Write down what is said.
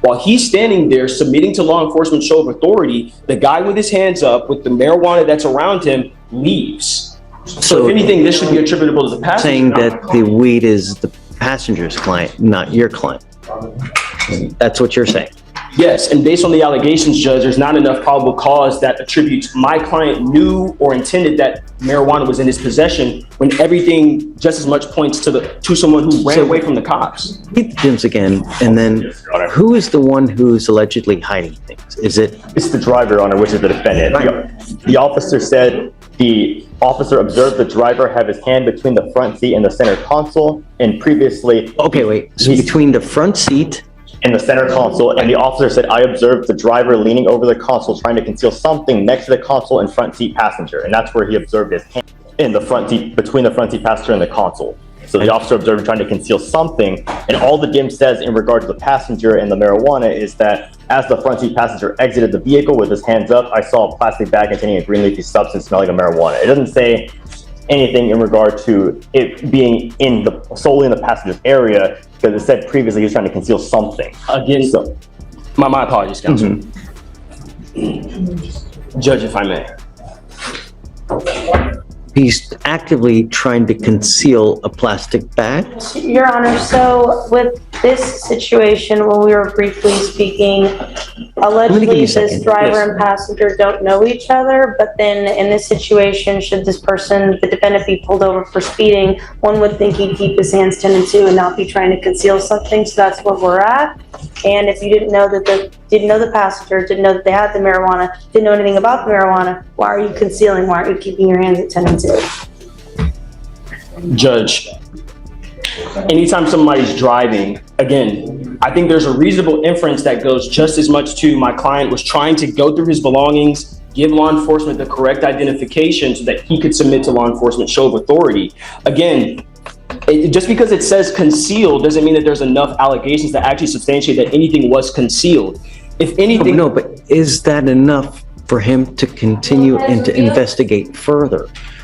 While he's standing there submitting to law enforcement show of authority, the guy with his hands up with the marijuana that's around him leaves. So if anything, this should be attributable to the passenger. Saying that the weed is the passenger's client, not your client. That's what you're saying. Yes, and based on the allegations, Judge, there's not enough probable cause that attributes my client knew or intended that marijuana was in his possession, when everything just as much points to someone who ran away from the cops. Read the gyms again, and then who is the one who's allegedly hiding things? Is it? It's the driver, Your Honor, which is the defendant. The officer said the officer observed the driver have his hand between the front seat and the center console, and previously... Okay, wait. So between the front seat in the center console, and the officer said, I observed the driver leaning over the console trying to conceal something next to the console and front seat passenger, and that's where he observed his hand in the front seat, between the front seat passenger and the console. So the officer observed him trying to conceal something, and all the DIM says in regard to the passenger and the marijuana is that as the front seat passenger exited the vehicle with his hands up, I saw a plastic bag containing a green leafy substance smelling of marijuana. It doesn't say anything in regard to it being solely in the passenger's area, because it said previously he was trying to conceal something. Again, so my apologies, counsel. Judge, if I may. he's actively trying to conceal a plastic bag? Your Honor, so with this situation, when we were briefly speaking, allegedly this driver and passenger don't know each other, but then in this situation, should this person, the defendant, be pulled over for speeding, one would think he'd keep his hands 10 and 2 and not be trying to conceal something, so that's where we're at. And if you didn't know that didn't know the passenger, didn't know that they had the marijuana, didn't know anything about the marijuana, why are you concealing? Why aren't you keeping your hands at 10 and 2? Judge, anytime somebody's driving, again, I think there's a reasonable inference that goes just as much to my client was trying to go through his belongings, give law enforcement the correct identification so that he could submit to law enforcement show of authority. Again, just because it says concealed doesn't mean that there's enough allegations that actually substantiate that anything was concealed. If anything— No, but is that enough for him to continue and to investigate further?